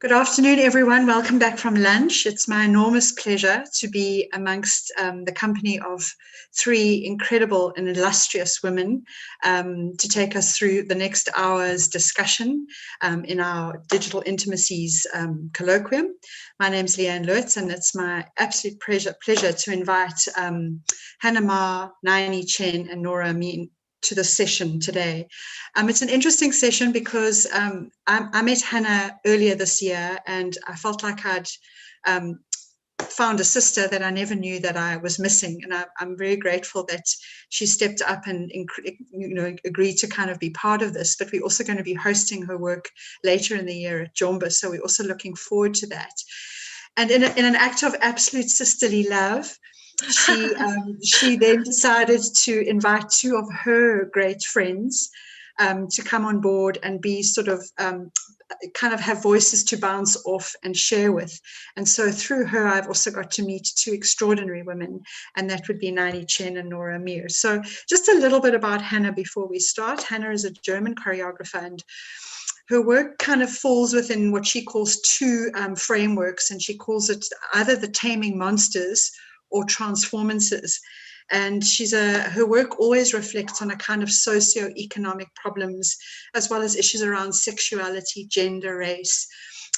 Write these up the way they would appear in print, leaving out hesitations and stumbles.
Good afternoon, everyone. Welcome back from lunch. It's my enormous pleasure to be amongst the company of three incredible and illustrious women to take us through the next hour's discussion in our Digital Intimacies colloquium. My name's Lliane, and it's my absolute pleasure to invite Hannah Ma, Lliane, Chen, and Nora, Amin to the session today. It's an interesting session because I met Hannah earlier this year, and I felt like I'd found a sister that I never knew that I was missing, and I'm very grateful that she stepped up and agreed to kind of be part of this. But we're also going to be hosting her work later in the year at Jomba, so we're also looking forward to that. And in an act of absolute sisterly love, she then decided to invite two of her great friends to come on board and be sort of kind of have voices to bounce off and share with. And so through her, I've also got to meet two extraordinary women, and that would be Lliane, Chen, and Nora Mir. So just a little bit about Hannah before we start. Hannah is a German choreographer, and her work kind of falls within what she calls two frameworks, and she calls it either the taming monsters or transformances. And her work always reflects on a kind of socio-economic problems, as well as issues around sexuality, gender, race.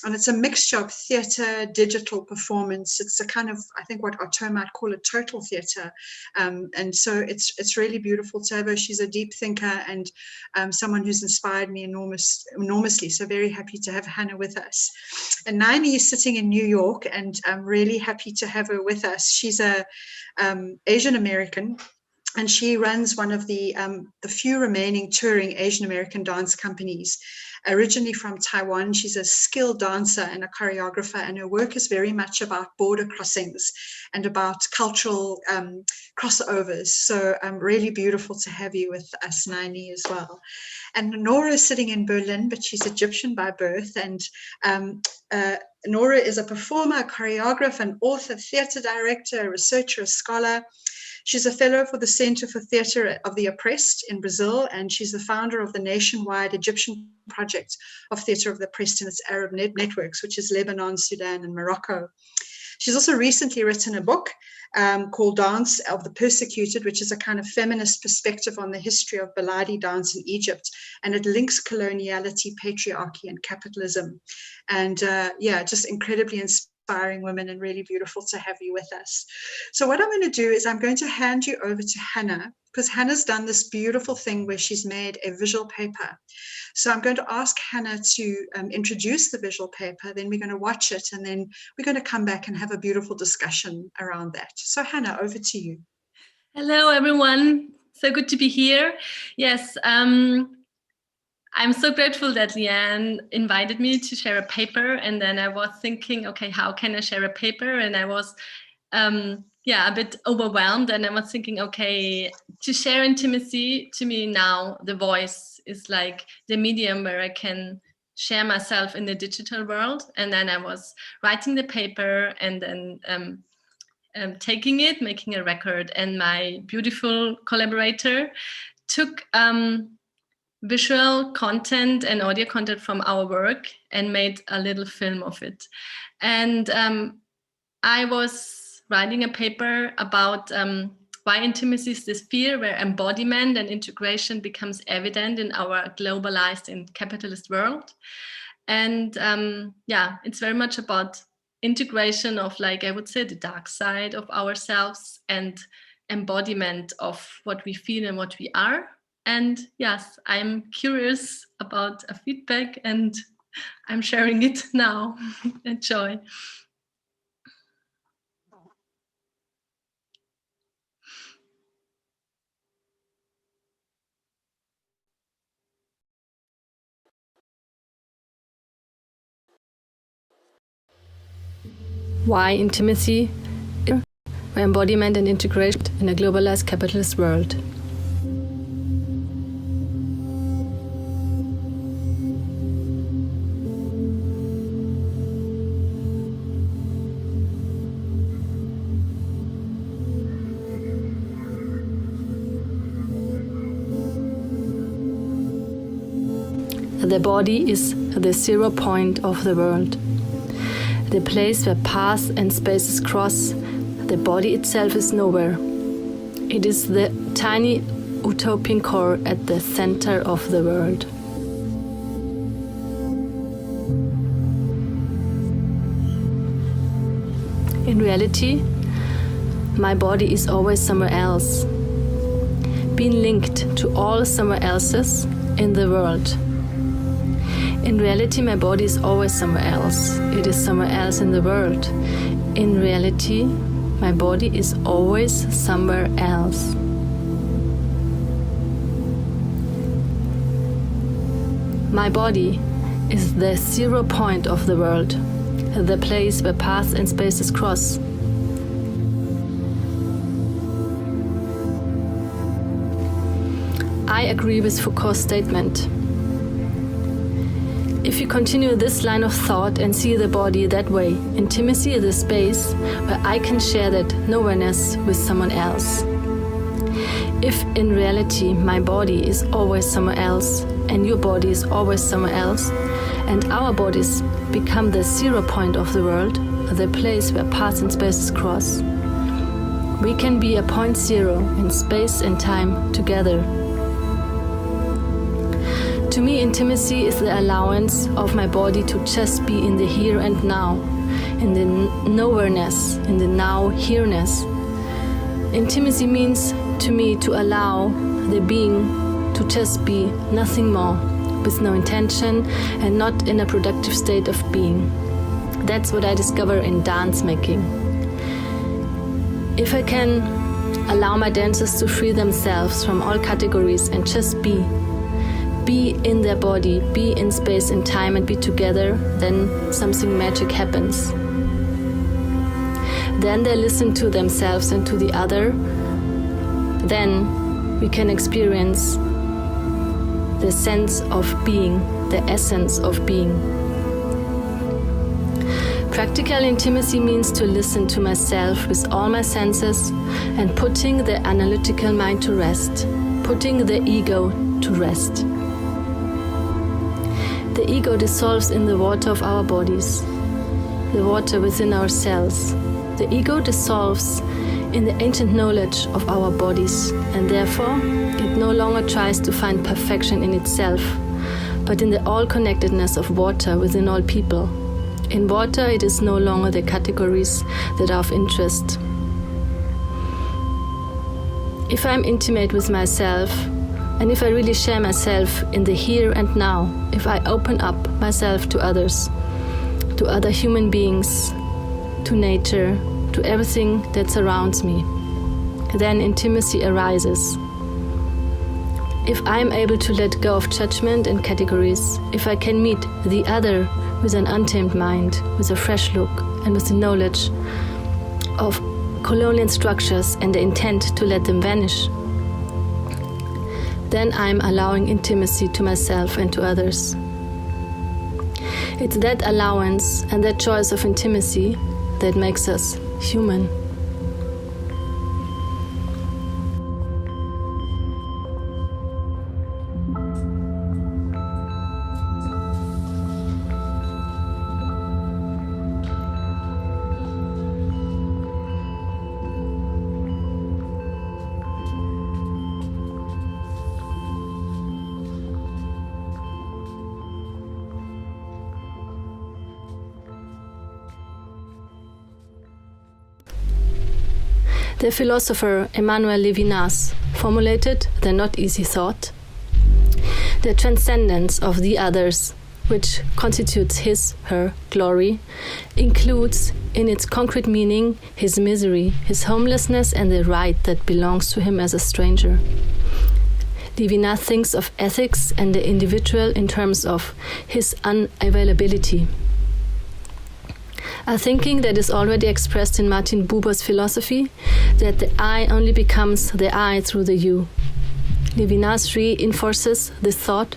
And it's a mixture of theatre, digital performance. It's a kind of, I think, what Otto might call a total theatre. And so it's really beautiful to have her. She's a deep thinker and someone who's inspired me enormously. So very happy to have Hannah with us. And Lliane is sitting in New York, and I'm really happy to have her with us. She's a Asian American, and she runs one of the few remaining touring Asian American dance companies. Originally from Taiwan, she's a skilled dancer and a choreographer, and her work is very much about border crossings and about cultural crossovers. So really beautiful to have you with us, Lliane, as well. And Nora is sitting in Berlin, but she's Egyptian by birth, and Nora is a performer, a choreographer, an author, theatre director, a researcher, a scholar. She's a fellow for the Center for Theatre of the Oppressed in Brazil, and she's the founder of the nationwide Egyptian project of Theatre of the Oppressed and its Arab networks, which is Lebanon, Sudan, and Morocco. She's also recently written a book called Dance of the Persecuted, which is a kind of feminist perspective on the history of Baladi dance in Egypt, and it links coloniality, patriarchy, and capitalism. And just incredibly inspiring women, and really beautiful to have you with us. So what I'm going to do is I'm going to hand you over to Hannah, because Hannah's done this beautiful thing where she's made a visual paper. So I'm going to ask Hannah to introduce the visual paper, then we're going to watch it, and then we're going to come back and have a beautiful discussion around that. So Hannah, over to you. Hello, everyone. So good to be here. Yes, I'm so grateful that Lliane invited me to share a paper, and then I was thinking, okay, how can I share a paper? And I was a bit overwhelmed, and I was thinking, okay, to share intimacy, to me now, the voice is like the medium where I can share myself in the digital world. And then I was writing the paper, and then taking it, making a record, and my beautiful collaborator took visual content and audio content from our work and made a little film of it. And I was writing a paper about why intimacy is the sphere where embodiment and integration becomes evident in our globalized and capitalist world. And it's very much about integration of, like, I would say, the dark side of ourselves and embodiment of what we feel and what we are. And yes, I'm curious about a feedback, and I'm sharing it now. Enjoy. Why intimacy, embodiment and integration in a globalized capitalist world. The body is the 0 point of the world. the place where paths and spaces cross. The body itself is nowhere. It is the tiny utopian core at the center of the world. In reality, my body is always somewhere else, being linked to all somewhere else's in the world. In reality, my body is always somewhere else. It is somewhere else in the world. In reality, my body is always somewhere else. My body is the 0 point of the world, the place where paths and spaces cross. I agree with Foucault's statement. If you continue this line of thought and see the body that way, intimacy is a space where I can share that nowhereness with someone else. If in reality my body is always somewhere else, and your body is always somewhere else, and our bodies become the 0 point of the world, the place where paths and spaces cross, we can be a point zero in space and time together. To me, intimacy is the allowance of my body to just be in the here and now, in the nowhereness, in the now-here-ness. Intimacy means to me to allow the being to just be nothing more, with no intention and not in a productive state of being. That's what I discover in dance making. If I can allow my dancers to free themselves from all categories and just be in their body, be in space and time and be together, then something magic happens. Then they listen to themselves and to the other. Then we can experience the sense of being, the essence of being. Practical intimacy means to listen to myself with all my senses and putting the analytical mind to rest, putting the ego to rest. The ego dissolves in the water of our bodies, the water within our cells. The ego dissolves in the ancient knowledge of our bodies, and therefore it no longer tries to find perfection in itself, but in the all-connectedness of water within all people. In water, it is no longer the categories that are of interest. If I'm intimate with myself, and if I really share myself in the here and now, if I open up myself to others, to other human beings, to nature, to everything that surrounds me, then intimacy arises. If I'm able to let go of judgment and categories, if I can meet the other with an untamed mind, with a fresh look, and with the knowledge of colonial structures and the intent to let them vanish, then I'm allowing intimacy to myself and to others. It's that allowance and that choice of intimacy that makes us human. The philosopher Emmanuel Levinas formulated the not easy thought: the transcendence of the others, which constitutes his, her glory, includes in its concrete meaning his misery, his homelessness, and the right that belongs to him as a stranger. Levinas thinks of ethics and the individual in terms of his unavailability. A thinking that is already expressed in Martin Buber's philosophy, that the I only becomes the I through the you. Levinas reinforces this thought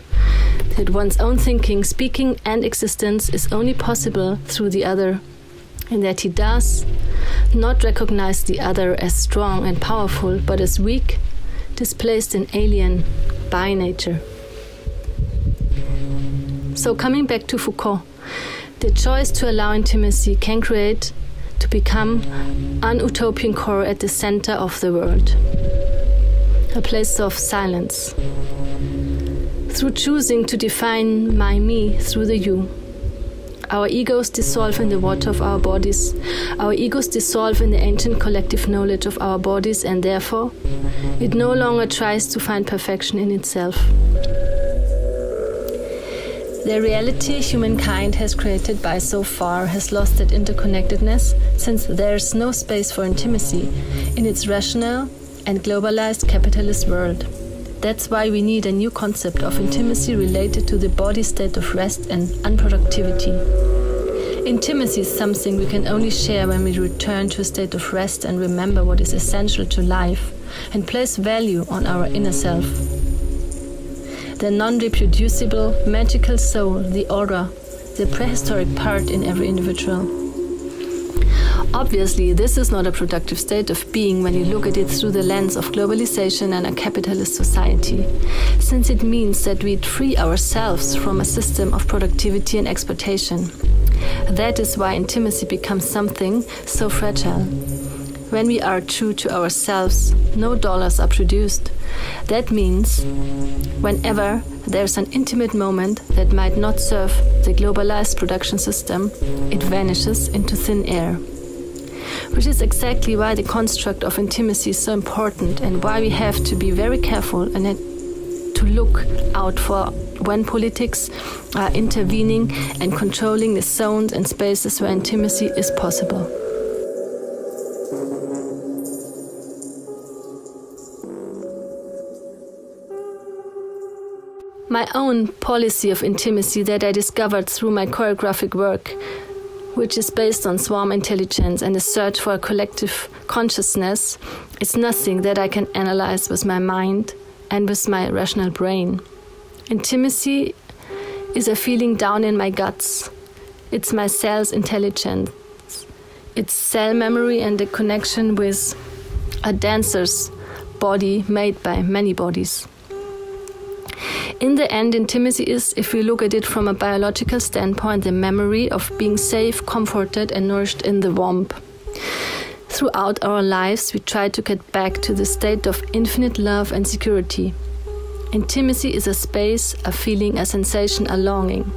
that one's own thinking, speaking, and existence is only possible through the other, and that he does not recognize the other as strong and powerful, but as weak, displaced and alien by nature. So coming back to Foucault, The choice to allow intimacy can create to become an utopian core at the center of the world, a place of silence. Through choosing to define my me through the you, our egos dissolve in the water of our bodies. Our egos dissolve in the ancient collective knowledge of our bodies, and therefore, it no longer tries to find perfection in itself. The reality humankind has created by so far has lost that interconnectedness, since there's no space for intimacy in its rational and globalized capitalist world. That's why we need a new concept of intimacy related to the body state of rest and unproductivity. Intimacy is something we can only share when we return to a state of rest and remember what is essential to life and place value on our inner self. The non-reproducible, magical soul, the aura, the prehistoric part in every individual. Obviously, this is not a productive state of being when you look at it through the lens of globalization and a capitalist society, since it means that we free ourselves from a system of productivity and exploitation. That is why intimacy becomes something so fragile. When we are true to ourselves, no dollars are produced. That means whenever there's an intimate moment that might not serve the globalized production system, it vanishes into thin air. Which is exactly why the construct of intimacy is so important and why we have to be very careful and to look out for when politics are intervening and controlling the zones and spaces where intimacy is possible. My own policy of intimacy that I discovered through my choreographic work, which is based on swarm intelligence and a search for a collective consciousness, is nothing that I can analyze with my mind and with my rational brain. Intimacy is a feeling down in my guts. It's my cell's intelligence. It's cell memory and a connection with a dancer's body made by many bodies. In the end, intimacy is, if we look at it from a biological standpoint, the memory of being safe, comforted and nourished in the womb. Throughout our lives, we try to get back to the state of infinite love and security. Intimacy is a space, a feeling, a sensation, a longing.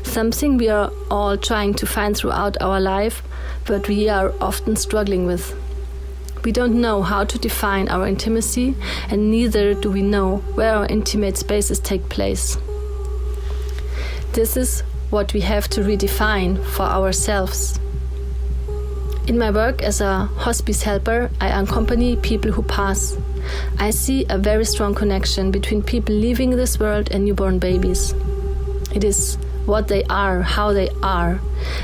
Something we are all trying to find throughout our life, but we are often struggling with. We don't know how to define our intimacy, and neither do we know where our intimate spaces take place. This is what we have to redefine for ourselves. In my work as a hospice helper, I accompany people who pass. I see a very strong connection between people leaving this world and newborn babies. It is what they are, how they are,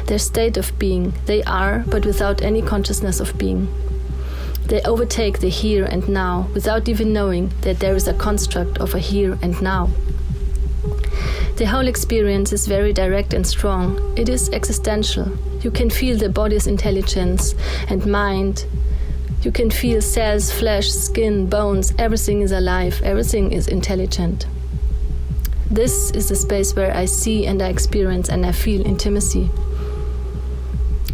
their state of being. They are, but without any consciousness of being. They overtake the here and now without even knowing that there is a construct of a here and now. The whole experience is very direct and strong. It is existential. You can feel the body's intelligence and mind. You can feel cells, flesh, skin, bones. Everything is alive. Everything is intelligent. This is the space where I see and I experience and I feel intimacy.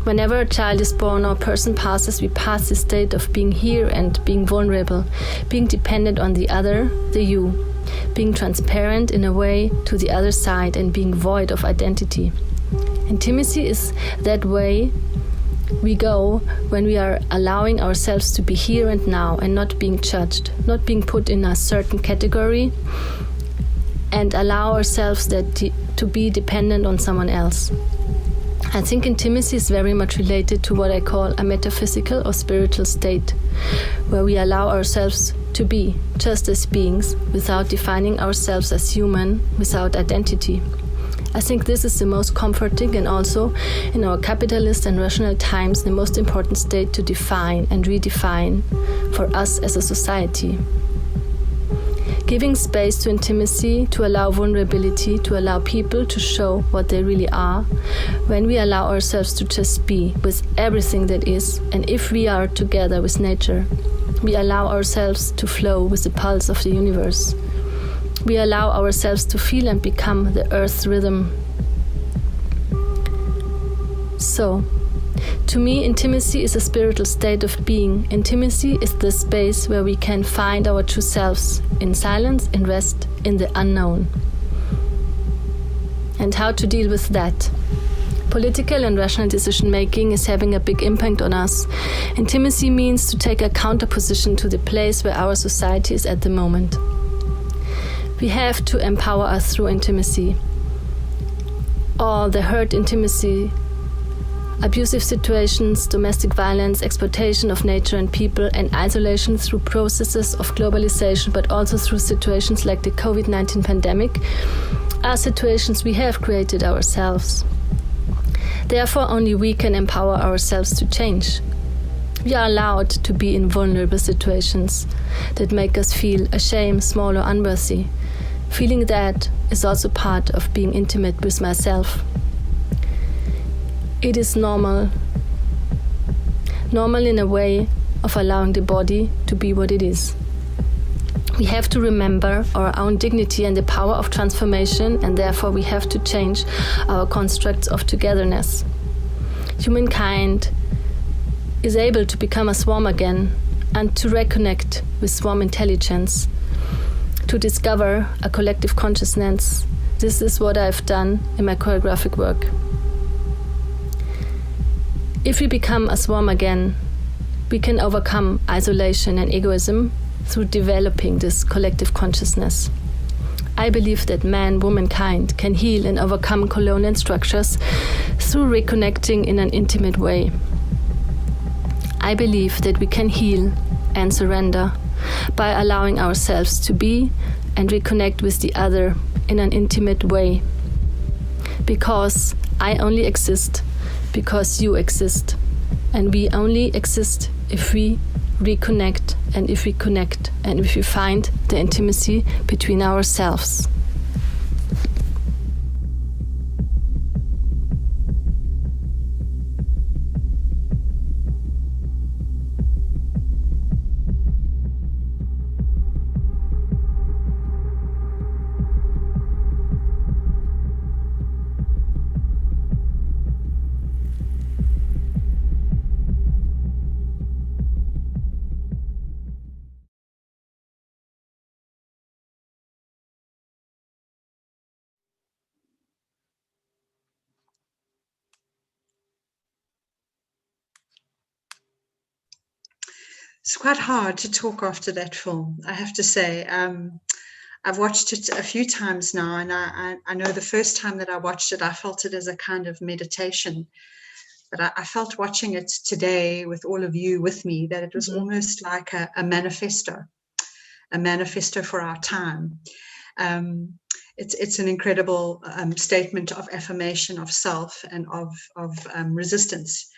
Whenever a child is born or a person passes, we pass the state of being here and being vulnerable, being dependent on the other, the you, being transparent in a way to the other side and being void of identity. Intimacy is that way we go when we are allowing ourselves to be here and now and not being judged, not being put in a certain category and allow ourselves to be dependent on someone else. I think intimacy is very much related to what I call a metaphysical or spiritual state, where we allow ourselves to be just as beings without defining ourselves as human, without identity. I think this is the most comforting and also, in our capitalist and rational times, the most important state to define and redefine for us as a society. Giving space to intimacy, to allow vulnerability, to allow people to show what they really are, when we allow ourselves to just be with everything that is, and if we are together with nature, we allow ourselves to flow with the pulse of the universe. We allow ourselves to feel and become the earth's rhythm. So, to me, intimacy is a spiritual state of being. Intimacy is the space where we can find our true selves, in silence, in rest, in the unknown. And how to deal with that? Political and rational decision-making is having a big impact on us. Intimacy means to take a counterposition to the place where our society is at the moment. We have to empower us through intimacy. All the hurt intimacy, abusive situations, domestic violence, exploitation of nature and people, and isolation through processes of globalization, but also through situations like the COVID-19 pandemic, are situations we have created ourselves. Therefore, only we can empower ourselves to change. We are allowed to be in vulnerable situations that make us feel ashamed, small, or unworthy. Feeling that is also part of being intimate with myself. It is normal in a way of allowing the body to be what it is. We have to remember our own dignity and the power of transformation, and therefore we have to change our constructs of togetherness. Humankind is able to become a swarm again and to reconnect with swarm intelligence, to discover a collective consciousness. This is what I've done in my choreographic work. If we become a swarm again, we can overcome isolation and egoism through developing this collective consciousness. I believe that man, womankind can heal and overcome colonial structures through reconnecting in an intimate way. I believe that we can heal and surrender by allowing ourselves to be and reconnect with the other in an intimate way. Because I only exist because you exist, and we only exist if we reconnect, and if we connect, and if we find the intimacy between ourselves. It's quite hard to talk after that film, I have to say. I've watched it a few times now, and I know the first time that I watched it, I felt it as a kind of meditation. But I felt watching it today with all of you with me that it was almost like a manifesto for our time. It's an incredible statement of affirmation of self and of resistance.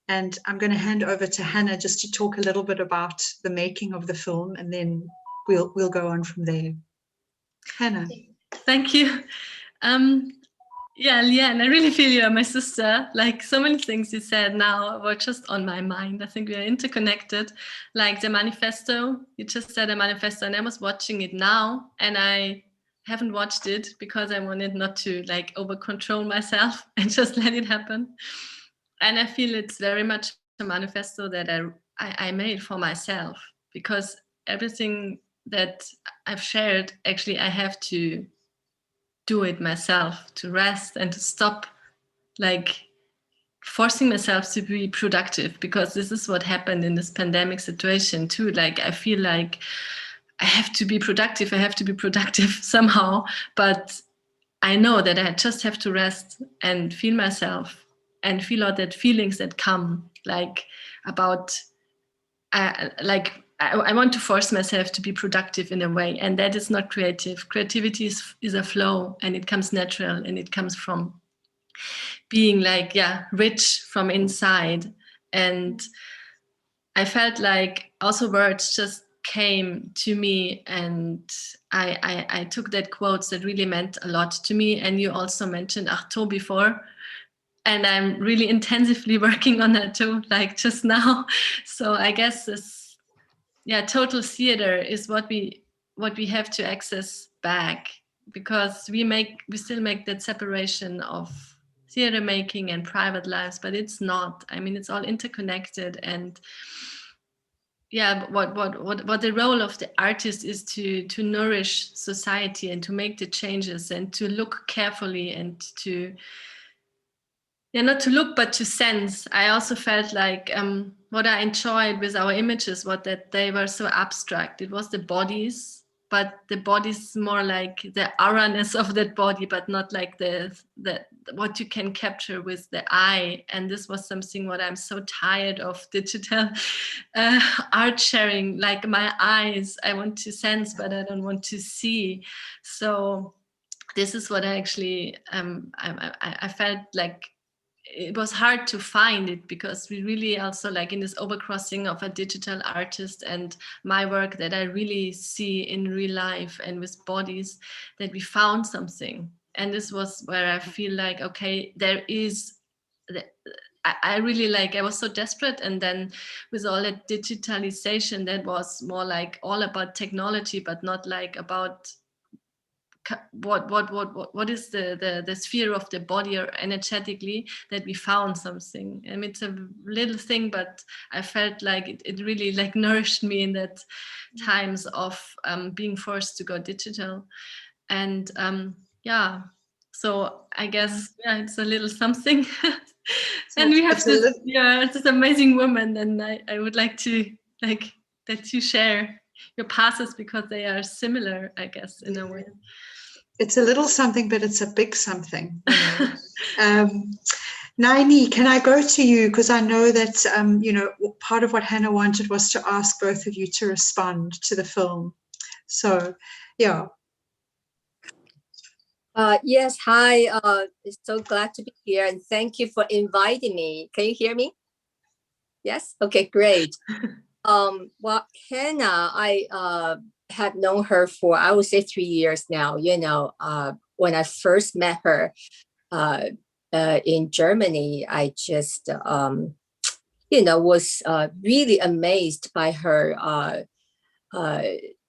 And I'm going to hand over to Hannah just to talk a little bit about the making of the film, and then we'll go on from there. Hannah. Thank you. Yeah, Lliane, I really feel you are my sister. Like, so many things you said now were just on my mind. I think we are interconnected. Like the manifesto, you just said a manifesto, and I was watching it now, and I haven't watched it because I wanted not to like over control myself and just let it happen. And I feel it's very much a manifesto that I made for myself, because everything that I've shared, actually, I have to do it myself, to rest and to stop like forcing myself to be productive, because this is what happened in this pandemic situation too. Like, I feel like I have to be productive somehow, but I know that I just have to rest and feel myself and feel all that feelings that come, like about, I want to force myself to be productive in a way, and that is not creative. Creativity is a flow, and it comes natural, and it comes from being like, rich from inside. And I felt like also words just came to me, and I took that quotes that really meant a lot to me. And you also mentioned Artaud before, and I'm really intensively working on that too, like just now. So I guess this, total theater is what we have to access back, because we still make that separation of theater making and private lives, but it's not. I mean, it's all interconnected. And yeah, what the role of the artist is to nourish society and to make the changes and to look carefully and to, yeah, not to look but to sense. I also felt like what I enjoyed with our images was that they were so abstract. It was the bodies, but the body's more like the awareness of that body, but not like the what you can capture with the eye. And this was something what I'm so tired of digital art sharing. Like my eyes, I want to sense, but I don't want to see. So this is what I actually I felt like it was hard to find it, because we really also, like, in this overcrossing of a digital artist and my work that I really see in real life and with bodies, that we found something. And this was where I feel like, okay, there is, I really like, I was so desperate. And then with all that digitalization, that was more like all about technology, but not like about what is the sphere of the body or energetically, that we found something. I mean, it's a little thing, but I felt like it really like nourished me in that times of being forced to go digital. And yeah, so I guess, yeah, it's a little something. And we have this amazing woman, and I would like to like that you share your passes, because they are similar, I guess, in a way. It's a little something, but it's a big something. Lliane, can I go to you? Because I know that, you know, part of what Hannah wanted was to ask both of you to respond to the film. So, yeah. Yes, hi. So glad to be here, and thank you for inviting me. Can you hear me? Yes? Okay, great. Well, Hannah, I had known her for, I would say, 3 years now. You know, when I first met her in Germany, I just, you know, was really amazed by her,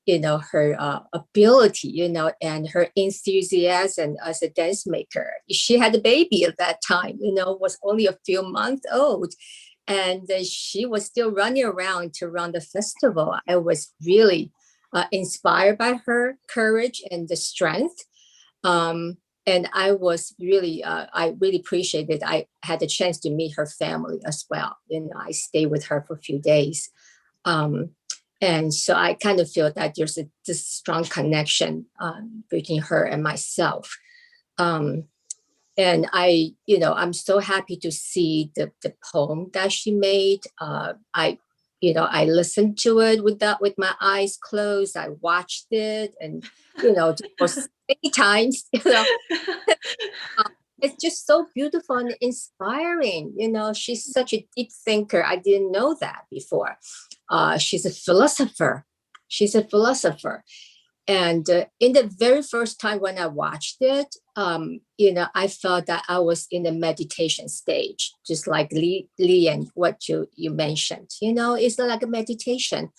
you know, her ability, you know, and her enthusiasm as a dance maker. She had a baby at that time, you know, was only a few months old. And she was still running around to run the festival. I was really inspired by her courage and the strength. And I was really, I really appreciated I had the chance to meet her family as well. You know, I stayed with her for a few days. And so I kind of feel that there's this strong connection between her and myself. And I, you know, I'm so happy to see the poem that she made. You know, I listened to it with my eyes closed. I watched it, and, you know, for many times, you know, it's just so beautiful and inspiring. You know, she's such a deep thinker. I didn't know that before. She's a philosopher. And in the very first time when I watched it, you know, I felt that I was in a meditation stage, just like Lliane, what you mentioned. You know, it's like a meditation.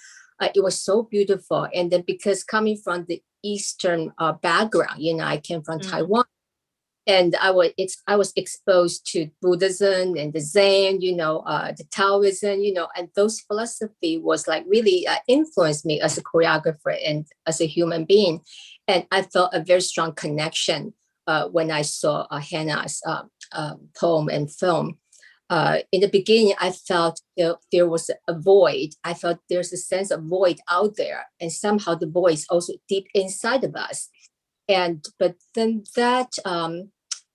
It was so beautiful. And then because coming from the Eastern background, you know, I came from Taiwan. And I was exposed to Buddhism and the Zen, you know, the Taoism, you know, and those philosophy was like really influenced me as a choreographer and as a human being. And I felt a very strong connection when I saw Hannah's poem and film. In the beginning, I felt there was a void. I felt there's a sense of void out there. And somehow the void is also deep inside of us. But then that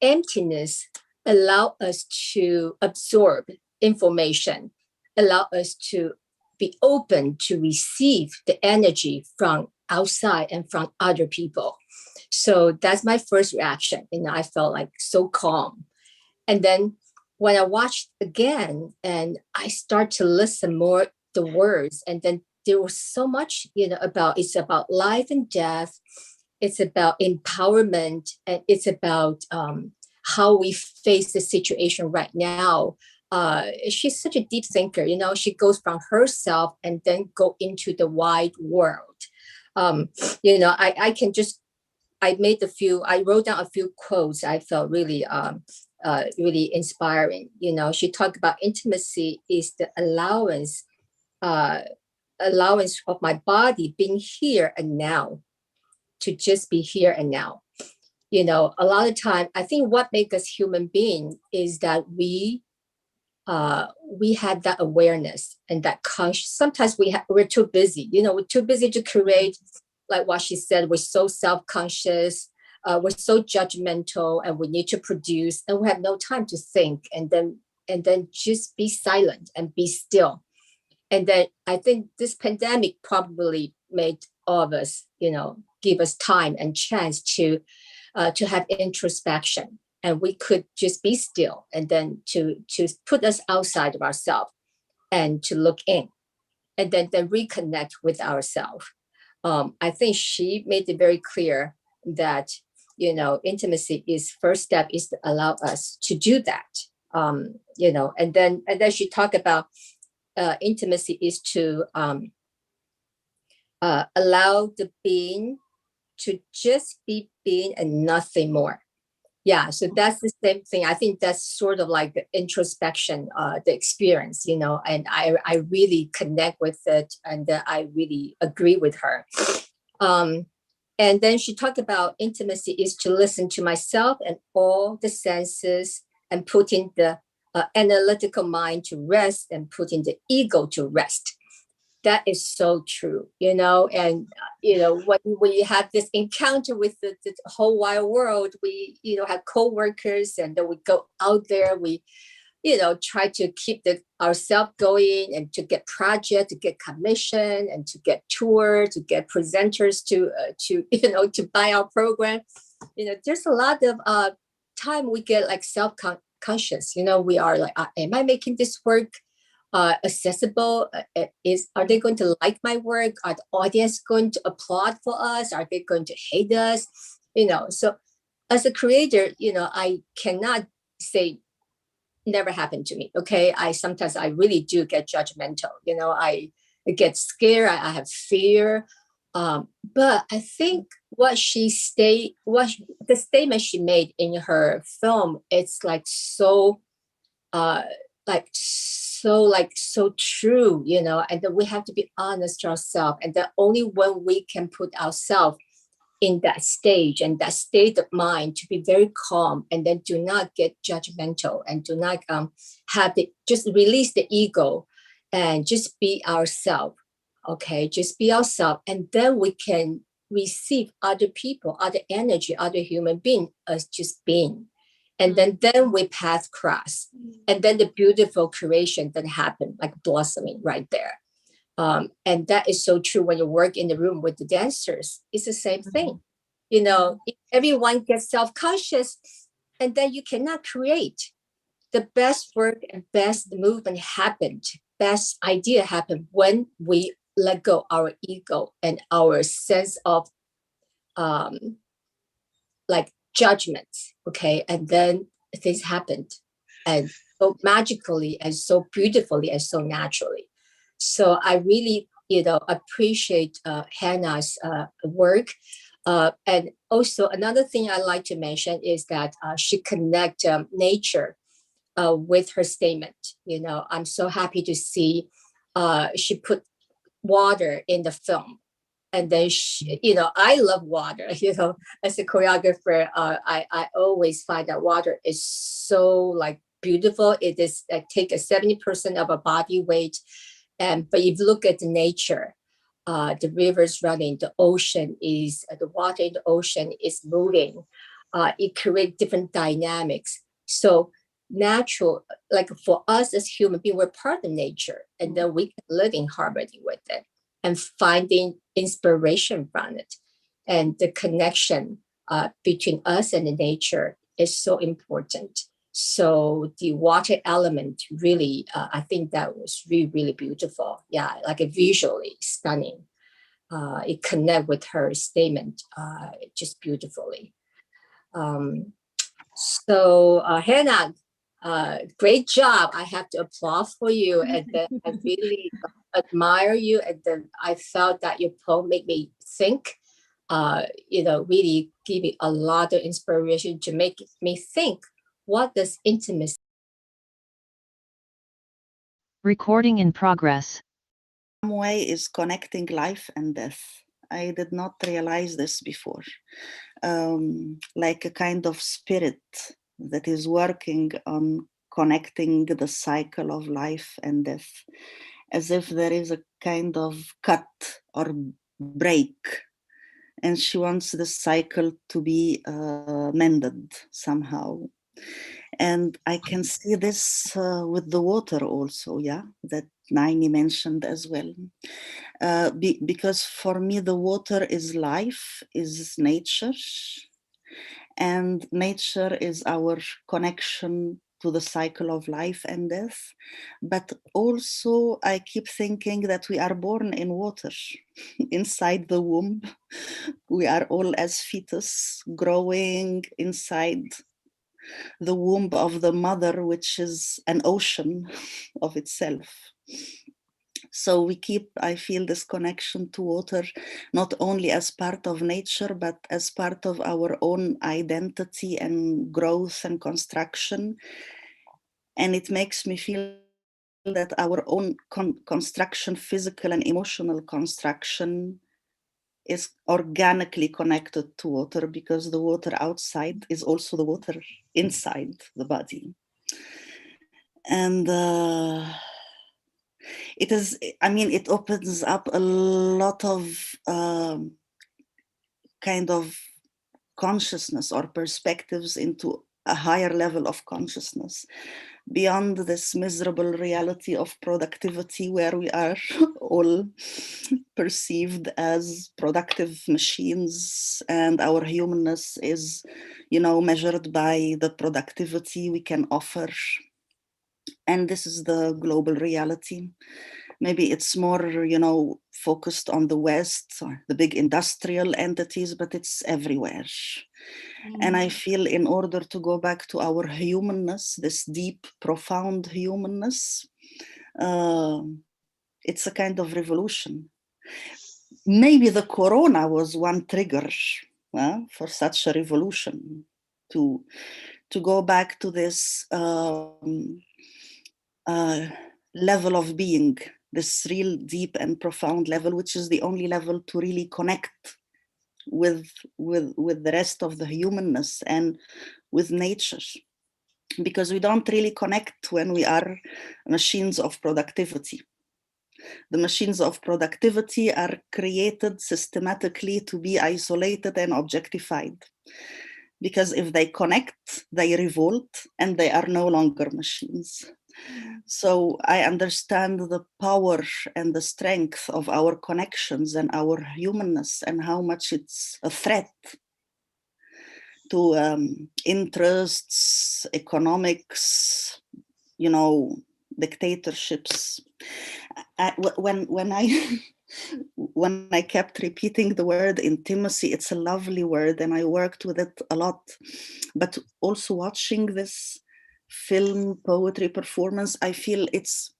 emptiness allow us to absorb information, allow us to be open to receive the energy from outside and from other people. So that's my first reaction. And I felt like so calm. And then when I watched again and I start to listen more the words, and then there was so much, you know, it's about life and death. It's about empowerment, and it's about how we face the situation right now. She's such a deep thinker, you know, she goes from herself and then go into the wide world. You know, I wrote down a few quotes I felt really really inspiring. You know, she talked about intimacy is the allowance of my body being here and now, to just be here and now. You know, a lot of time, I think what makes us human beings is that we have that awareness and that conscious. Sometimes we're too busy. You know, we're too busy to create. Like what she said, we're so self-conscious, we're so judgmental, and we need to produce, and we have no time to think, and then just be silent and be still. And then I think this pandemic probably made all of us, you know, give us time and chance to have introspection, and we could just be still, and then to put us outside of ourselves and to look in, and then reconnect with ourselves. I think she made it very clear that, you know, intimacy is first step is to allow us to do that. You know, and then she talked about intimacy is to allow the being to just be being and nothing more. Yeah, so that's the same thing. I think that's sort of like the introspection, the experience, you know, and I really connect with it, and I really agree with her. And then she talked about intimacy is to listen to myself and all the senses, and putting the analytical mind to rest, and putting the ego to rest. That is so true, you know, and, you know, when we have this encounter with the whole wide world, we, you know, have co-workers, and then we go out there, we, you know, try to keep ourselves going, and to get project, to get commission, and to get tour, to get presenters to you know, to buy our program. You know, there's a lot of time we get like self-conscious, you know, we are like, am I making this work accessible? Are they going to like my work? Are the audience going to applaud for us? Are they going to hate us? You know, so as a creator, you know, I cannot say never happened to me. Okay, sometimes I really do get judgmental. You know, I get scared. I have fear. But I think the statement she made in her film, it's like so true, you know, and that we have to be honest to ourselves, and that only when we can put ourselves in that stage and that state of mind to be very calm, and then do not get judgmental, and do not just release the ego, and just be ourselves. Okay, just be ourselves, and then we can receive other people, other energy, other human being as just being. And then we path cross, and then the beautiful creation that happened, like blossoming right there. And that is so true when you work in the room with the dancers. It's the same thing. You know, if everyone gets self-conscious, and then you cannot create. The best work and best movement happened, best idea happened when we let go our ego and our sense of like judgments, okay? And then things happened, and so magically, and so beautifully, and so naturally. So I really, you know, appreciate Hannah's work. And also another thing I like to mention is that she connect nature with her statement. You know, I'm so happy to see she put water in the film. And then, you know, I love water, you know, as a choreographer, I always find that water is so like beautiful. It is take a 70% of a body weight. But if you look at the nature, the rivers running, the ocean is, the water in the ocean is moving. It creates different dynamics. So natural, like for us as human beings, we're part of nature, and then we can live in harmony with it, and finding inspiration from it. And the connection between us and the nature is so important. So the water element really, I think that was really, really beautiful. Yeah, like a visually stunning. It connect with her statement just beautifully. So Hannah, great job. I have to applaud for you, and I really admire you, and then I felt that your poem made me think, you know, really give me a lot of inspiration to make me think, what does intimacy? Recording in progress. Some way is connecting life and death. I did not realize this before. Like a kind of spirit that is working on connecting the cycle of life and death, as if there is a kind of cut or break, and she wants the cycle to be mended somehow. And I can see this with the water also, yeah, that Naini mentioned as well. Because for me, the water is life, is nature, and nature is our connection to the cycle of life and death. But also I keep thinking that we are born in water, inside the womb. We are all as fetus growing inside the womb of the mother, which is an ocean of itself. So we keep, I feel, this connection to water, not only as part of nature, but as part of our own identity and growth and construction. And it makes me feel that our own construction, physical and emotional construction, is organically connected to water, because the water outside is also the water inside the body. And it is, I mean, it opens up a lot of kind of consciousness or perspectives into a higher level of consciousness, beyond this miserable reality of productivity, where we are all perceived as productive machines, and our humanness is, you know, measured by the productivity we can offer. And this is the global reality. Maybe it's more, you know, focused on the West or the big industrial entities, but it's everywhere. And I feel in order to go back to our humanness, this deep, profound humanness, it's a kind of revolution. Maybe the corona was one trigger for such a revolution, to go back to this level of being, this real deep and profound level, which is the only level to really connect with the rest of the humanness and with nature. Because we don't really connect when we are machines of productivity. The machines of productivity are created systematically to be isolated and objectified. Because if they connect, they revolt, and they are no longer machines. So I understand the power and the strength of our connections and our humanness, and how much it's a threat to interests, economics, you know, dictatorships. When I kept repeating the word intimacy, it's a lovely word, and I worked with it a lot. But also watching this film, poetry, performance, I feel it's,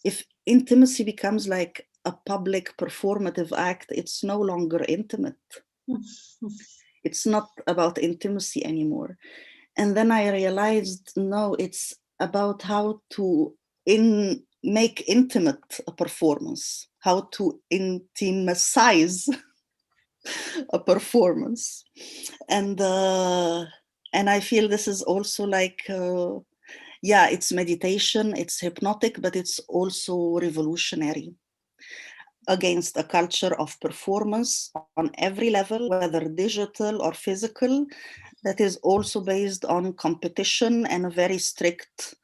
if intimacy becomes like a public performative act, it's no longer intimate. It's not about intimacy anymore. And then I realized, no, it's about how to make intimate a performance, how to intimicize a performance. And I feel this is also like, yeah, it's meditation, it's hypnotic, but it's also revolutionary against a culture of performance on every level, whether digital or physical, that is also based on competition and a very strict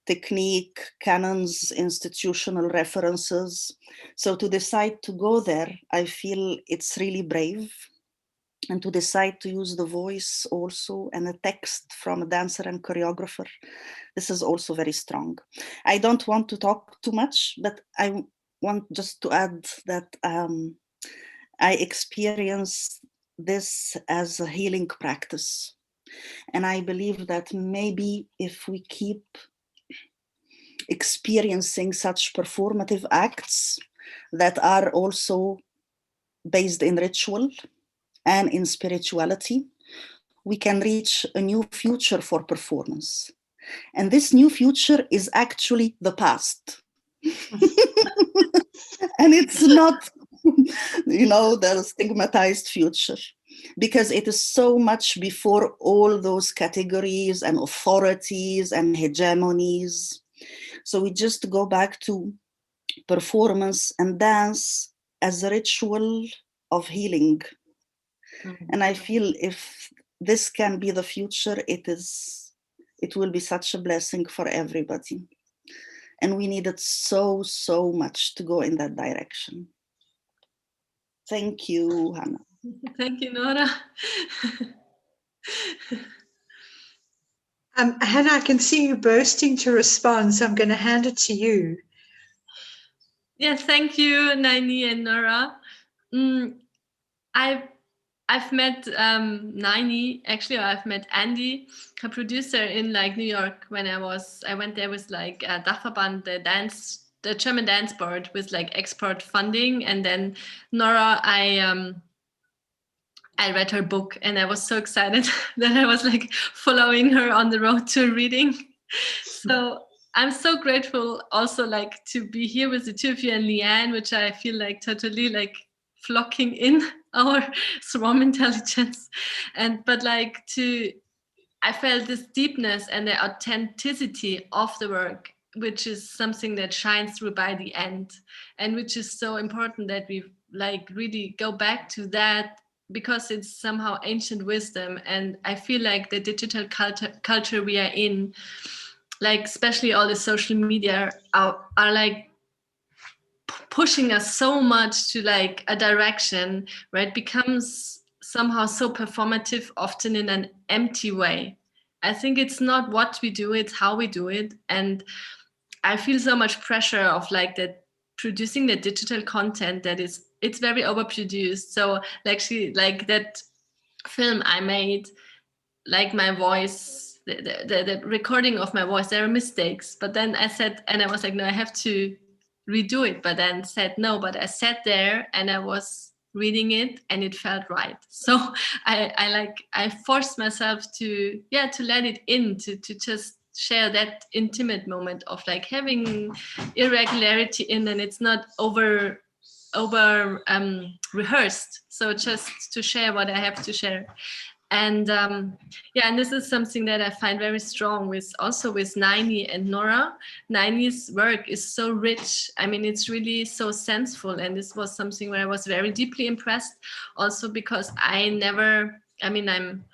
technique, canons, institutional references. So to decide to go there, I feel it's really brave. And to decide to use the voice also, and a text from a dancer and choreographer, this is also very strong. I don't want to talk too much, but I want just to add that I experience this as a healing practice. And I believe that maybe if we keep experiencing such performative acts that are also based in ritual and in spirituality, we can reach a new future for performance. And this new future is actually the past. And it's not, the stigmatized future, because it is so much before all those categories and authorities and hegemonies. So we just go back to performance and dance as a ritual of healing. Mm-hmm. And I feel if this can be the future, it will be such a blessing for everybody. And we needed so much to go in that direction. Thank you, Hannah. Thank you, Nora. Hannah, I can see you bursting to respond, so I'm going to hand it to you. Yes, thank you, Lliane and Nora. I've met Lliane, actually I've met Andy, her producer, in like New York when I went there with like Dachverband, the German dance board, with like export funding. And then Nora, I read her book and I was so excited that I was like following her on the road to a reading. So I'm so grateful also like to be here with the two of you and Lliane, which I feel like totally like flocking in our swarm intelligence. But like I felt this deepness and the authenticity of the work, which is something that shines through by the end, and which is so important that we like really go back to that, because it's somehow ancient wisdom. And I feel like the digital culture we are in, like especially all the social media are like pushing us so much to like a direction where it becomes somehow so performative, often in an empty way. I think it's not what we do, it's how we do it. And I feel so much pressure of like that producing the digital content that it's very overproduced. So actually like that film I made, like my voice, the recording of my voice, there are mistakes. But then I said, and I was like, no, I have to redo it. But then said no, but I sat there and I was reading it and it felt right. So I forced myself to let it in, to just share that intimate moment of like having irregularity in, and it's not over rehearsed. So just to share what I have to share. And and this is something that I find very strong with Lliane and Nora. Lliane's work is so rich. I mean, it's really so senseful. And this was something where I was very deeply impressed, also because I'm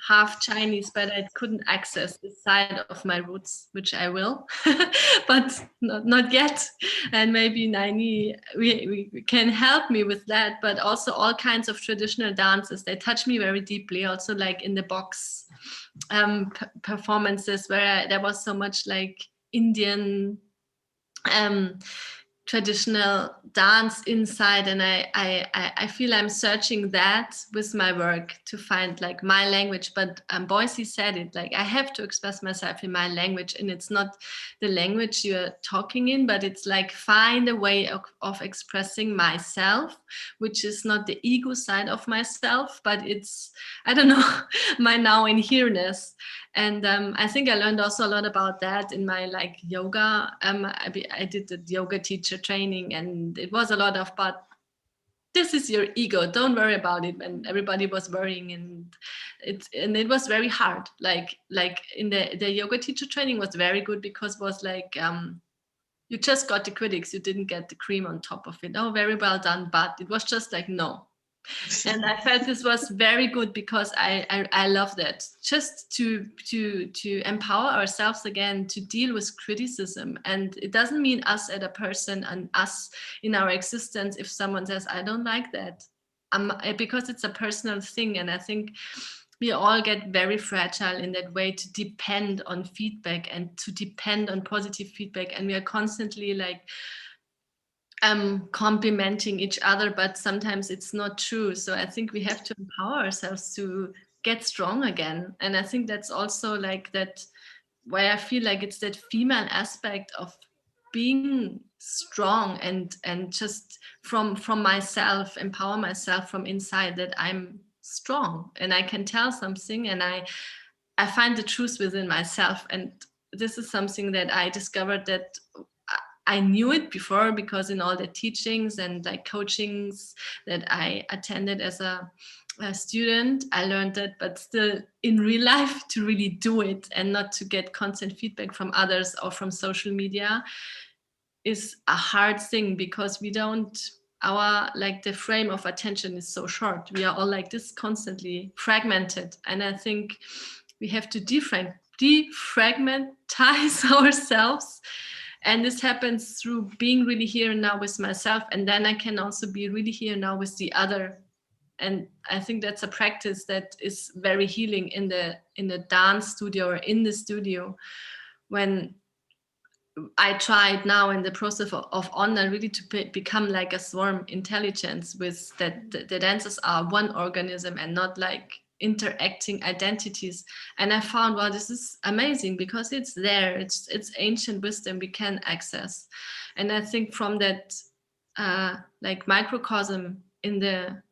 half Chinese, but I couldn't access this side of my roots, which I will, but not yet. And maybe Lliane, we can help me with that, but also all kinds of traditional dances, they touch me very deeply. Also like in the box performances where there was so much like Indian traditional dance inside, and I feel I'm searching that with my work to find like my language. But Boise said it, like I have to express myself in my language, and it's not the language you're talking in, but it's like find a way of expressing myself, which is not the ego side of myself, but it's, I don't know, my now and here-ness. And I think I learned also a lot about that in my like yoga. I did the yoga teacher training, and it was a lot of, but this is your ego, don't worry about it. And everybody was worrying, and it was very hard. Like in the yoga teacher training was very good, because it was like you just got the critics, you didn't get the cream on top of it. Oh, very well done, but it was just like no. And I felt this was very good, because I love that, just to empower ourselves again to deal with criticism. And it doesn't mean us as a person and us in our existence if someone says I don't like that, because it's a personal thing. And I think we all get very fragile in that way, to depend on feedback and to depend on positive feedback, and we are constantly like complimenting each other, but sometimes it's not true. So I think we have to empower ourselves to get strong again. And I think that's also like that, why I feel like it's that female aspect of being strong and just from myself, empower myself from inside, that I'm strong, and I can tell something, and I find the truth within myself. And this is something that I discovered that I knew it before, because in all the teachings and like coachings that I attended as a student, I learned that, but still in real life, to really do it and not to get constant feedback from others or from social media is a hard thing, because we don't, the frame of attention is so short. We are all like this, constantly fragmented. And I think we have to defragmentize ourselves. And this happens through being really here and now with myself. And then I can also be really here now with the other. And I think that's a practice that is very healing in the dance studio or in the studio. When I tried now in the process of online really to become like a swarm intelligence, with that the dancers are one organism and not like interacting identities. And I found, wow, this is amazing, because it's there, it's ancient wisdom we can access. And I think from that like microcosm in the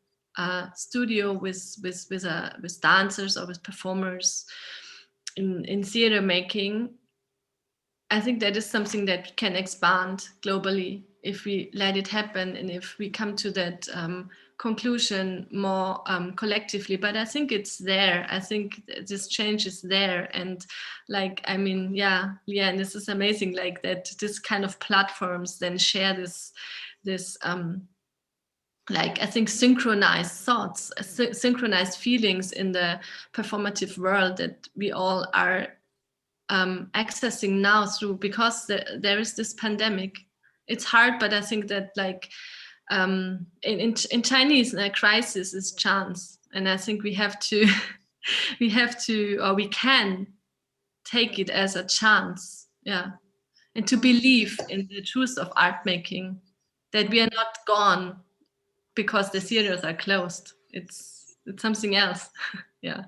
studio with dancers or with performers in theater making, I think that is something that can expand globally if we let it happen, and if we come to that conclusion more collectively. But I think it's there. I think this change is there. And like, I mean, yeah, Lliane, this is amazing, like that this kind of platforms then share this like, I think synchronized thoughts, synchronized feelings in the performative world that we all are accessing now through, because there is this pandemic. It's hard, but I think that like in Chinese, crisis is chance, and I think we have to we can take it as a chance, yeah, and to believe in the truth of art making, that we are not gone because the theaters are closed. It's something else. Yeah.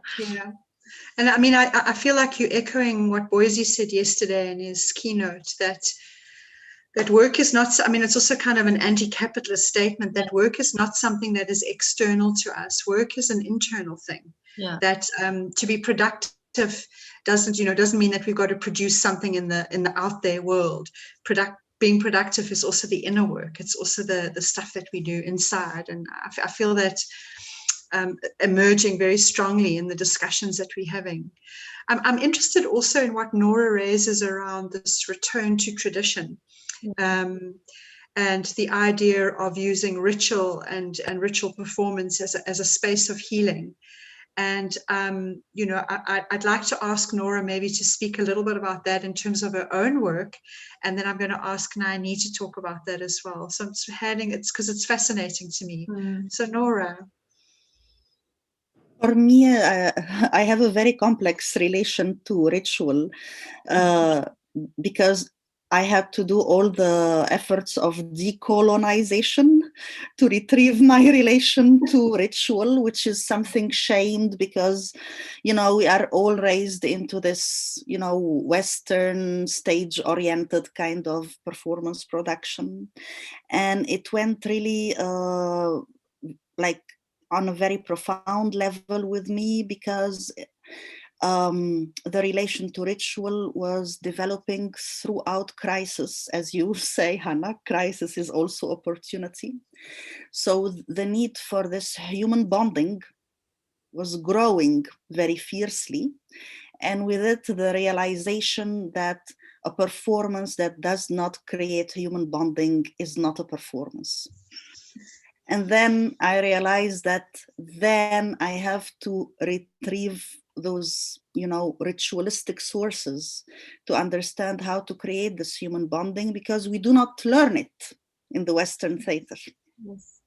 And I mean, I feel like you're echoing what Boise said yesterday in his keynote, that work is not, I mean, it's also kind of an anti-capitalist statement, that work is not something that is external to us. Work is an internal thing. Yeah. That to be productive doesn't mean that we've got to produce something in the out there world. Being productive is also the inner work. It's also the stuff that we do inside. And I feel that emerging very strongly in the discussions that we're having. I'm interested also in what Nora raises around this return to tradition, and the idea of using ritual and ritual performance as a space of healing. And I'd like to ask Nora maybe to speak a little bit about that in terms of her own work, and then I'm going to ask Lliane to talk about that as well. So I'm heading it's because it's fascinating to me. So Nora. For me, I have a very complex relation to ritual because I had to do all the efforts of decolonization to retrieve my relation to ritual, which is something shamed because, we are all raised into this, Western stage-oriented kind of performance production. And it went really like on a very profound level with me, because the relation to ritual was developing throughout crisis. As you say, Hannah, crisis is also opportunity. So the need for this human bonding was growing very fiercely. And with it, the realization that a performance that does not create human bonding is not a performance. And then I realized that then I have to retrieve those, ritualistic sources to understand how to create this human bonding, because we do not learn it in the Western theater. Yes.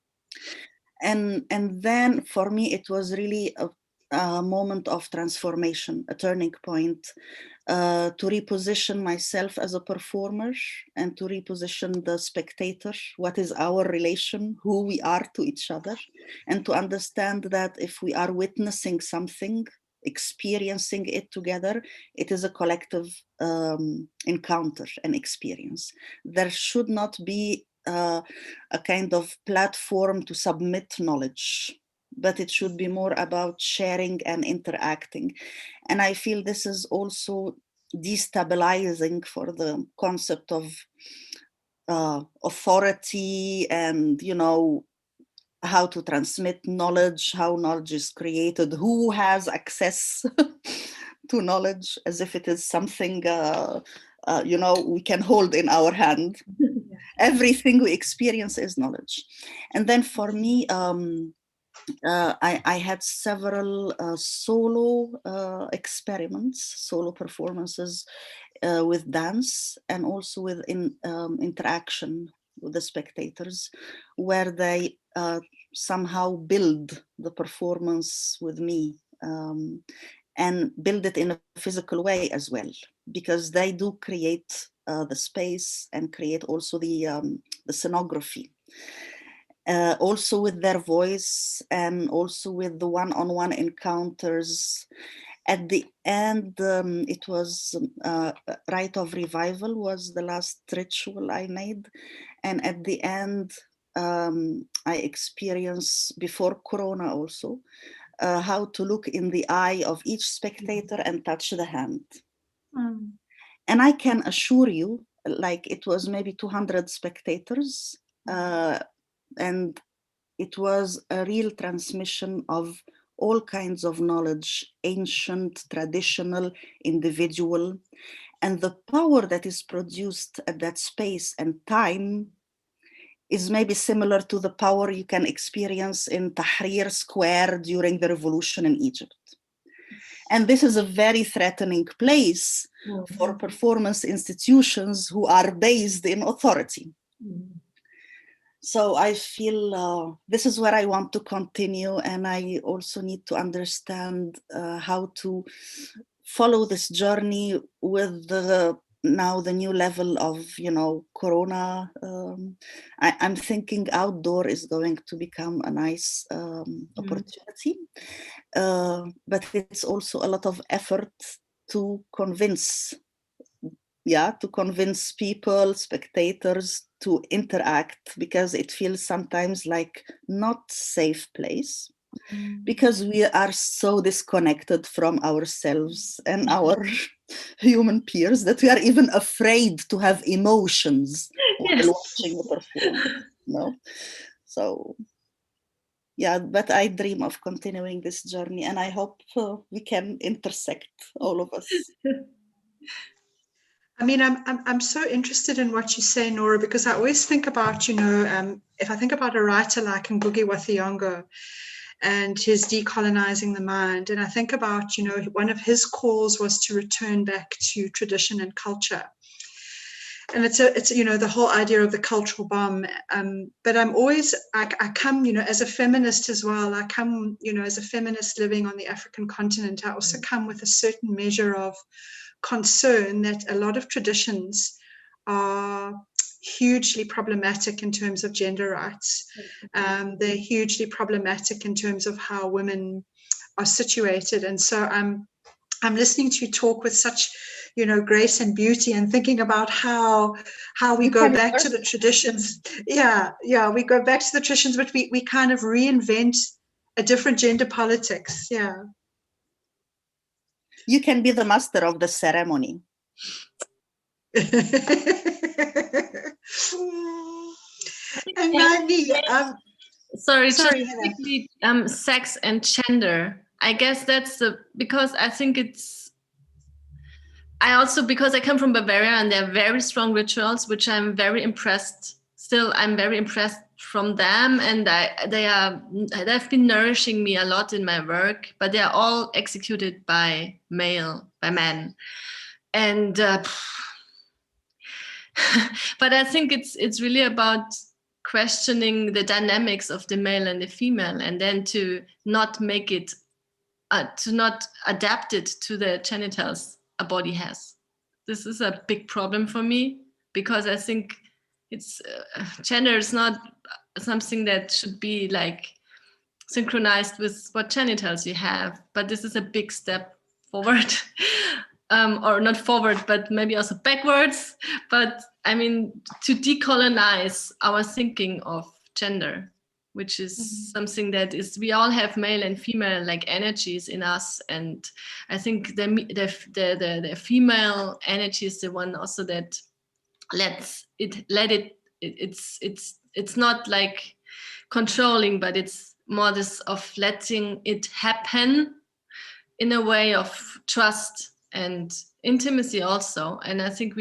And then for me, it was really a moment of transformation, a turning point, to reposition myself as a performer and to reposition the spectator, what is our relation, who we are to each other, and to understand that if we are witnessing something, experiencing it together, it is a collective encounter and experience. There should not be a kind of platform to submit knowledge, but it should be more about sharing and interacting. And I feel this is also destabilizing for the concept of authority and, you know, how to transmit knowledge, how knowledge is created, who has access to knowledge, as if it is something, you know, we can hold in our hand. Everything we experience is knowledge. And then for me, I had several solo experiments, solo performances with dance, and also with interaction with the spectators, where they somehow build the performance with me, and build it in a physical way as well, because they do create the space and create also the scenography. Also with their voice, and also with the one-on-one encounters. At the end, it was Rite of Revival was the last ritual I made. And at the end, I experienced, before Corona also, how to look in the eye of each spectator and touch the hand. Mm. And I can assure you, like, it was maybe 200 spectators, and it was a real transmission of all kinds of knowledge, ancient, traditional, individual. And the power that is produced at that space and time is maybe similar to the power you can experience in Tahrir Square during the revolution in Egypt. And this is a very threatening place for performance institutions who are based in authority. So I feel this is where I want to continue, and I also need to understand how to follow this journey with now the new level of, you know, Corona. I'm thinking outdoor is going to become a nice opportunity, but it's also a lot of effort to convince. To convince people, spectators, to interact, because it feels sometimes like not safe place, because we are so disconnected from ourselves and our human peers that we are even afraid to have emotions while watching a performance. No? So, yeah, but I dream of continuing this journey, and I hope we can intersect, all of us. I mean, I'm so interested in what you say, Nora, because I always think about, you know, if I think about a writer like Ngugi wa Thiong'o and his decolonizing the mind, and I think about, you know, one of his calls was to return back to tradition and culture. And it's you know, the whole idea of the cultural bomb. But I'm always, I come, you know, as a feminist as well. I come, you know, as a feminist living on the African continent. I also come with a certain measure of concern that a lot of traditions are hugely problematic in terms of gender rights. They're hugely problematic in terms of how women are situated. And so I'm listening to you talk with such, you know, grace and beauty, and thinking about how we go back to the traditions. We go back to the traditions, but we kind of reinvent a different gender politics. Yeah. You can be the master of the ceremony. And sorry, quickly, sex and gender. I guess that's because I think it's, because I come from Bavaria and there are very strong rituals, which I'm very impressed. Still, I'm very impressed from them, and they've been nourishing me a lot in my work, but they are all executed by men. And but I think it's really about questioning the dynamics of the male and the female, and then to not make it, to not adapt it to the genitals a body has. This is a big problem for me, because I think it's gender is not something that should be like synchronized with what genitals you have, but this is a big step forward. Or not forward, but maybe also backwards. But I mean, to decolonize our thinking of gender. which is something that is, we all have male and female like energies in us, and I think the female energy is the one also that it's not like controlling, but it's more this of letting it happen in a way of trust and intimacy also. And I think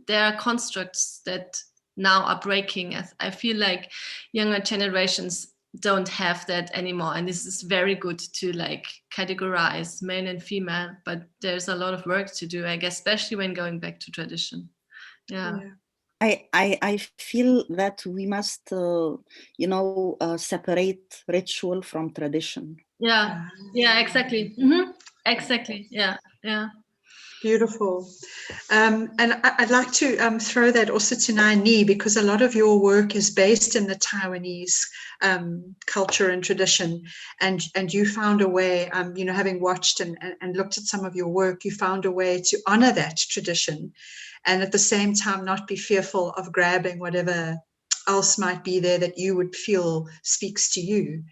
there are constructs that now are breaking. I feel like younger generations don't have that anymore, and this is very good to like categorize male and female, but there's a lot of work to do, I guess, especially when going back to tradition. Yeah. I feel that we must separate ritual from tradition. Yeah exactly. Exactly. Yeah. Beautiful. And I'd like to throw that also to Lliane, because a lot of your work is based in the Taiwanese culture and tradition. And you found a way, having watched and looked at some of your work, you found a way to honor that tradition and at the same time not be fearful of grabbing whatever else might be there that you would feel speaks to you.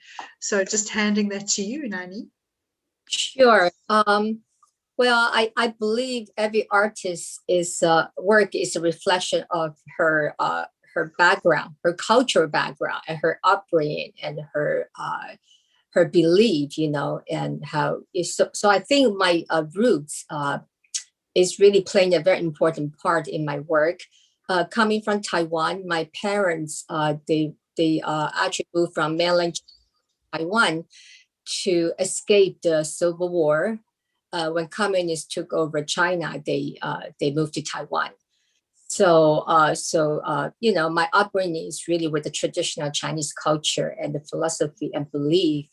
So just handing that to you, Lliane. Sure. Well, I believe every artist's work is a reflection of her background, her cultural background, and her upbringing, and her belief, and how. So I think my roots is really playing a very important part in my work. Coming from Taiwan, my parents they actually moved from mainland Taiwan to escape the Civil War. When communists took over China, they moved to Taiwan. So my upbringing is really with the traditional Chinese culture and the philosophy and belief,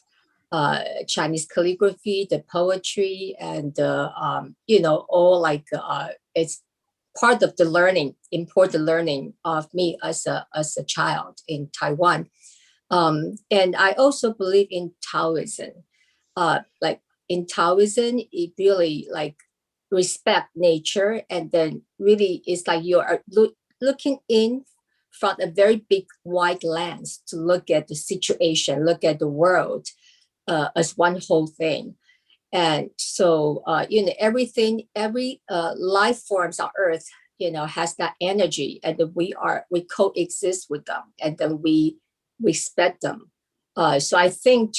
Chinese calligraphy, the poetry, and all like it's part of the important learning of me as a child in Taiwan. And I also believe in Taoism, in Taoism, it really like respect nature, and then really it's like you are looking in from a very big wide lens to look at the situation, look at the world as one whole thing. And so every life forms on Earth has that energy, and then we coexist with them, and then we respect them. So I think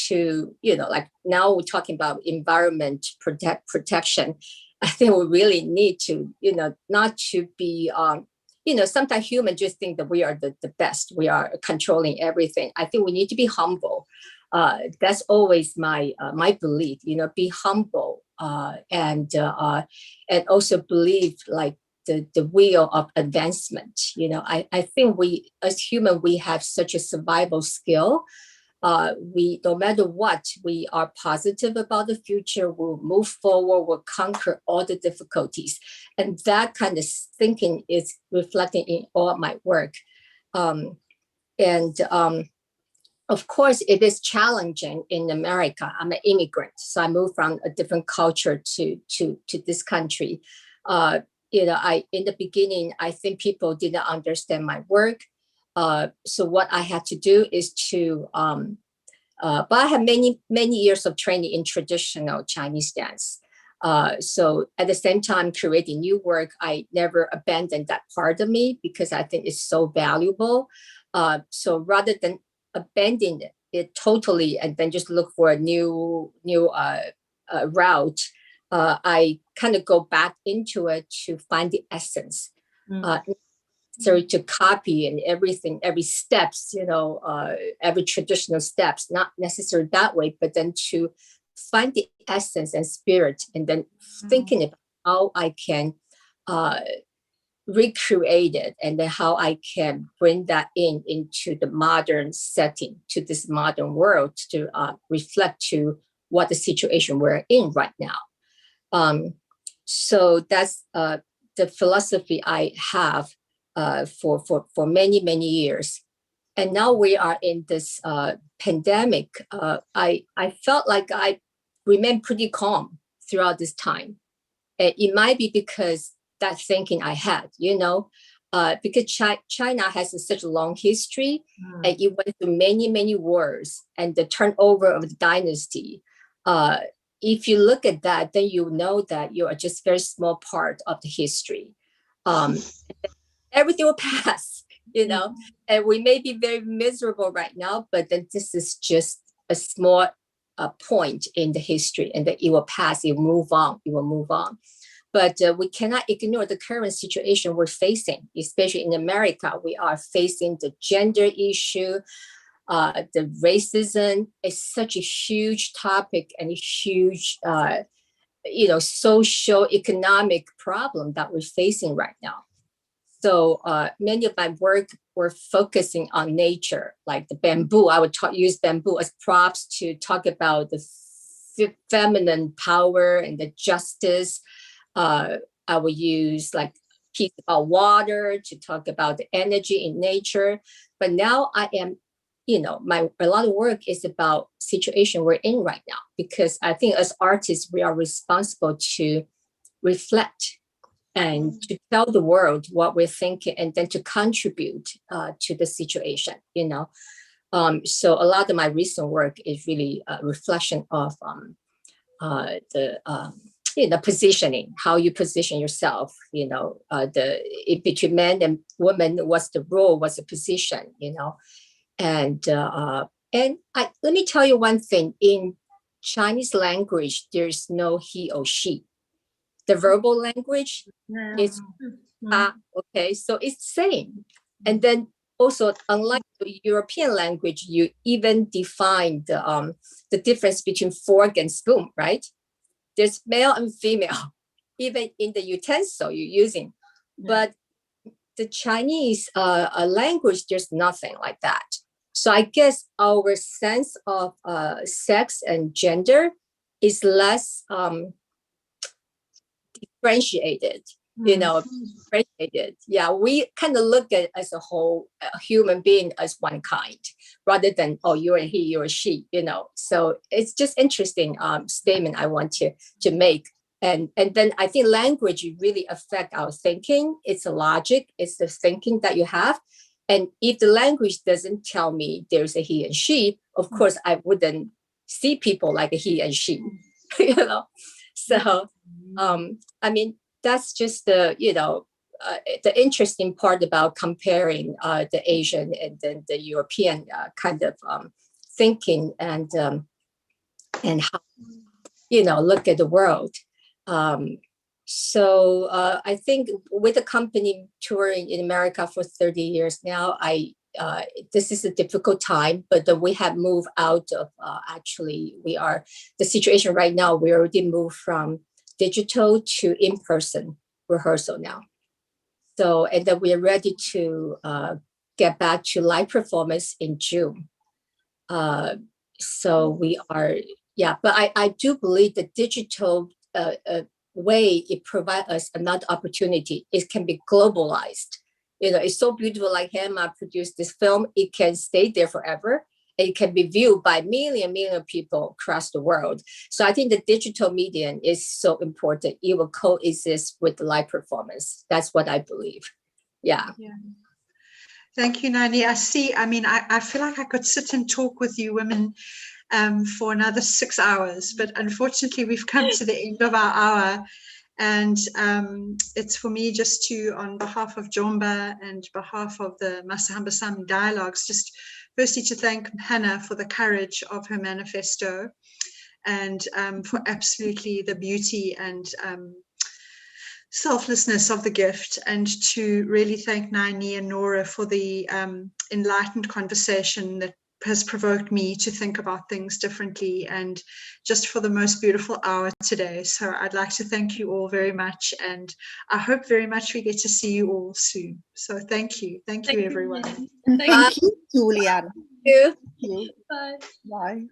like now we're talking about environment protection. I think we really need to, not to be, sometimes humans just think that we are the best. We are controlling everything. I think we need to be humble. That's always my belief, be humble and also believe like the wheel of advancement. I think we as human, we have such a survival skill. We, no matter what, we are positive about the future. We'll move forward. We'll conquer all the difficulties, and that kind of thinking is reflecting in all my work. Of course, it is challenging in America. I'm an immigrant, so I moved from a different culture to this country. In the beginning, I think people didn't understand my work. So what I had to do is to, but I have many years of training in traditional Chinese dance. So at the same time, creating new work, I never abandoned that part of me because I think it's so valuable. So rather than abandon it totally and then just look for a new route, I kind of go back into it to find the essence. So to copy and everything, every steps, every traditional steps, not necessarily that way, but then to find the essence and spirit, and then thinking about how I can recreate it, and then how I can bring that into the modern setting, to this modern world, to reflect to what the situation we're in right now. So that's the philosophy I have for many years. And now we are in this pandemic. I felt like I remained pretty calm throughout this time. It might be because that thinking I had, because China has such a long history, and it went through many, many wars and the turnover of the dynasty. If you look at that, then you know that you are just a very small part of the history. Everything will pass, you know, and we may be very miserable right now, but then this is just a small point in the history, and that it will pass, it will move on. But we cannot ignore the current situation we're facing, especially in America. We are facing the gender issue, the racism is such a huge topic and a huge, social economic problem that we're facing right now. So many of my work were focusing on nature, like the bamboo. I would use bamboo as props to talk about the feminine power and the justice. I will use like piece about water to talk about the energy in nature. But now I am, a lot of work is about situation we're in right now, because I think as artists, we are responsible to reflect and to tell the world what we're thinking, and then to contribute to the situation, So a lot of my recent work is really a reflection of the positioning, how you position yourself, between men and women, what's the role, what's the position, And let me tell you one thing, in Chinese language, there's no he or she. The verbal language is okay, so it's the same. And then also, unlike the European language, you even define the difference between fork and spoon, right? There's male and female, even in the utensil you're using. But the Chinese language, there's nothing like that. So I guess our sense of sex and gender is less differentiated, differentiated. Yeah, we kind of look at it as a whole human being as one kind, rather than, oh, you're a he, you're a she, So it's just interesting statement I want to make. And then I think language really affect our thinking. It's a logic, it's the thinking that you have. And if the language doesn't tell me there's a he and she, of course, I wouldn't see people like a he and she, So, that's just the interesting part about comparing the Asian and then the European kind of thinking and how, look at the world. So I think with the company touring in America for 30 years now, this is a difficult time, but we have moved out of, the situation right now, we already moved from digital to in-person rehearsal now. So, and then we are ready to get back to live performance in June. So we are, but I do believe the digital way it provides us another opportunity. It can be globalized. It's so beautiful, like Emma produced this film, it can stay there forever. It can be viewed by million people across the world. So I think the digital medium is so important. It will coexist with the live performance. That's what I believe. Yeah. Thank you, Nani. I feel like I could sit and talk with you women for another 6 hours, but unfortunately we've come to the end of our hour. And it's for me just to, on behalf of Jomba and behalf of the Masihambisane Dialogues, just firstly to thank Hannah for the courage of her manifesto and for absolutely the beauty and selflessness of the gift, and to really thank Lliane and Nora for the enlightened conversation that has provoked me to think about things differently, and just for the most beautiful hour today. So I'd like to thank you all very much, and I hope very much we get to see you all soon. So thank you everyone. Thank you, Lliane. Thank you. Bye. Bye.